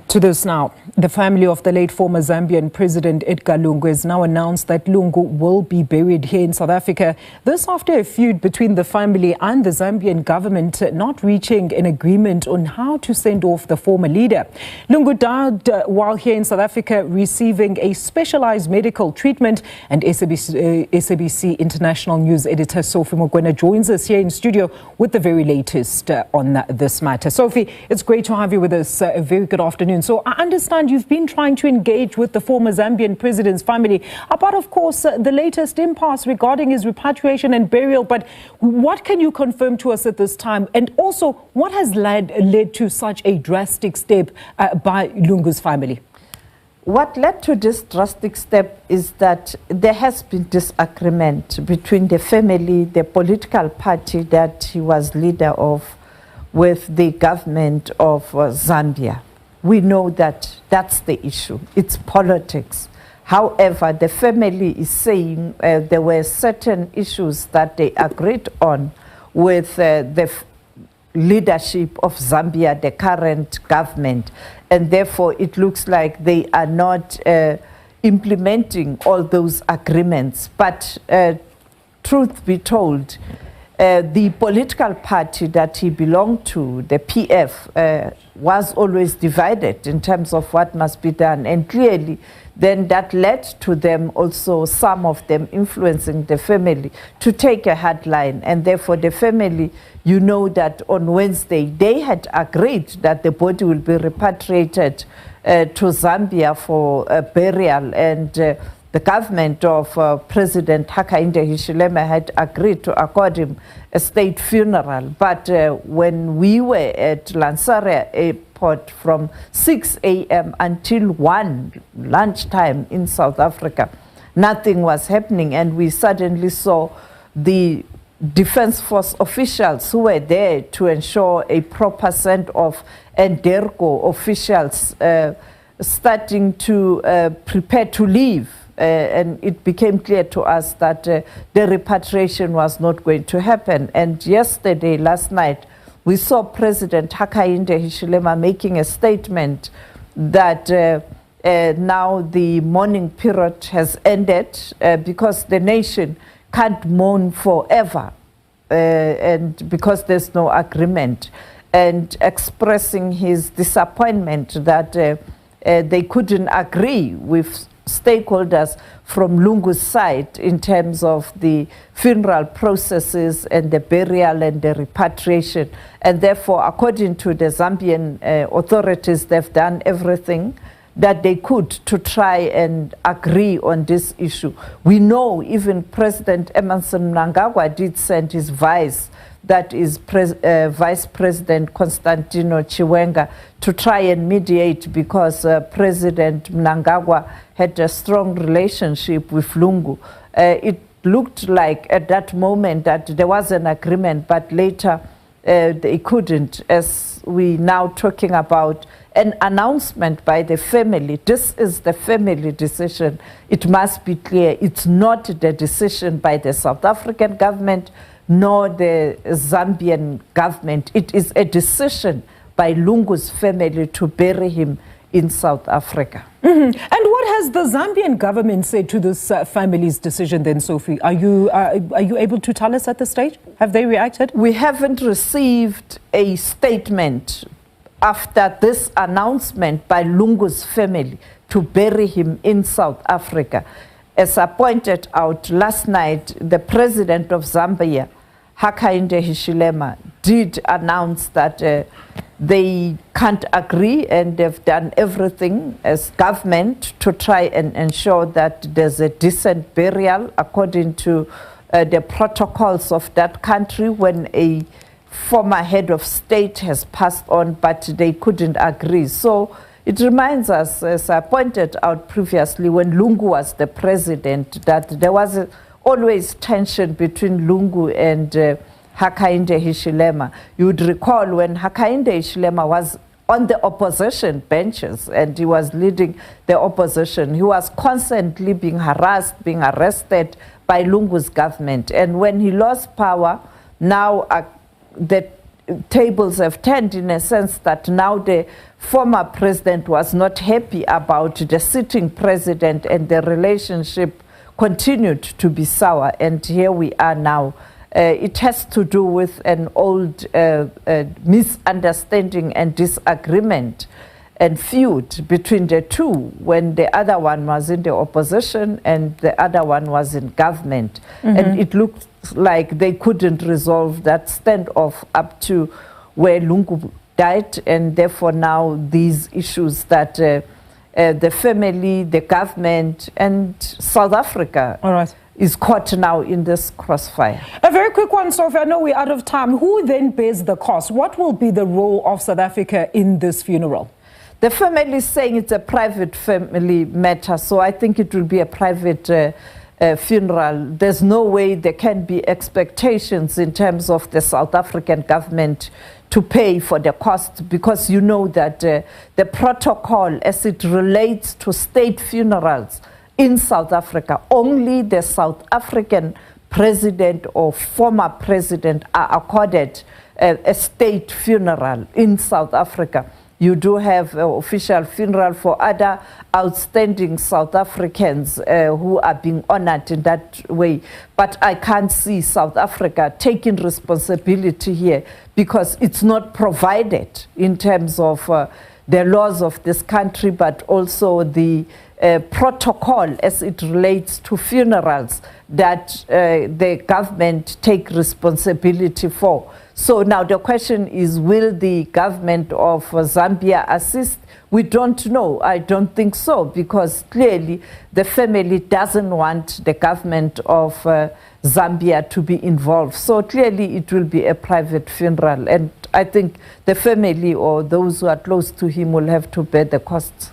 To this now, the family of the late former Zambian President Edgar Lungu has now announced that Lungu will be buried here in South Africa. This after a feud between the family and the Zambian government not reaching an agreement on how to send off the former leader. Lungu died while here in South Africa receiving a specialized medical treatment, and SABC International News editor Sophie Mogwena joins us here in studio with the very latest on this matter. Sophie, it's great to have you with us. A very good afternoon. So I understand you've been trying to engage with the former Zambian president's family about, of course, the latest impasse regarding his repatriation and burial. But what can you confirm to us at this time? And also, what has led to such a drastic step by Lungu's family? What led to this drastic step is that there has been disagreement between the family, the political party that he was leader of, with the government of Zambia. We know that that's the issue. It's politics. However, the family is saying there were certain issues that they agreed on with the leadership of Zambia, the current government, and therefore it looks like they are not implementing all those agreements. But truth be told, the political party that he belonged to, the PF, was always divided in terms of what must be done. And clearly, then that led to them also, some of them influencing the family to take a hard line. And therefore, the family, you know that on Wednesday, they had agreed that the body will be repatriated to Zambia for burial. And the government of President Hakainde Hichilema had agreed to accord him a state funeral. But when we were at Lanseria Airport from 6 a.m. until 1 lunchtime in South Africa, nothing was happening. And we suddenly saw the Defense Force officials who were there to ensure a proper send-off, and DERCO officials starting to prepare to leave. And it became clear to us that the repatriation was not going to happen. And yesterday, last night, we saw President Hakainde Hichilema making a statement that now the mourning period has ended because the nation can't mourn forever and because there's no agreement, and expressing his disappointment that they couldn't agree with stakeholders from Lungu's side in terms of the funeral processes and the burial and the repatriation. And therefore, according to the Zambian authorities, they've done everything that they could to try and agree on this issue. We know even President Emmerson Mnangagwa did send his vice, that is Vice President Constantino Chiwenga, to try and mediate, because President Mnangagwa had a strong relationship with Lungu. It looked like at that moment that there was an agreement, but later they couldn't, as we now talking about an announcement by the family. This is the family decision. It must be clear. It's not the decision by the South African government nor the Zambian government. It is a decision by Lungu's family to bury him in South Africa. Mm-hmm. And what has the Zambian government said to this family's decision then, Sophie? Are you able to tell us at this stage? Have they reacted? We haven't received a statement after this announcement by Lungu's family to bury him in South Africa. As I pointed out last night, the president of Zambia, Hakainde Hichilema, did announce that they can't agree, and they've done everything as government to try and ensure that there's a decent burial according to the protocols of that country when a former head of state has passed on, but they couldn't agree. So it reminds us, as I pointed out previously, when Lungu was the president, that there was always tension between Lungu and Hakainde Hichilema. You would recall when Hakainde Hichilema was on the opposition benches and he was leading the opposition, he was constantly being harassed, being arrested by Lungu's government. And when he lost power, now the tables have turned in a sense that now the former president was not happy about the sitting president, and the relationship continued to be sour, and here we are now. It has to do with an old misunderstanding and disagreement and feud between the two, when the other one was in the opposition and the other one was in government. And it looked like they couldn't resolve that standoff up to where Lungu died, and therefore now these issues that the family, the government, and South Africa is caught now in this crossfire. A very quick one, Sophie. I know we're out of time. Who then bears the cost? What will be the role of South Africa in this funeral? The family is saying it's a private family matter, so I think it will be a private funeral. There's no way there can be expectations in terms of the South African government to pay for the cost, because you know that the protocol as it relates to state funerals in South Africa, only the South African president or former president are accorded a state funeral in South Africa. You do have an official funeral for other outstanding South Africans who are being honored in that way. But I can't see South Africa taking responsibility here, because it's not provided in terms of the laws of this country, but also the protocol as it relates to funerals that the government take responsibility for. So now the question is, will the government of Zambia assist? We don't know. I don't think so, because clearly the family doesn't want the government of Zambia to be involved. So clearly it will be a private funeral, and I think the family or those who are close to him will have to bear the costs.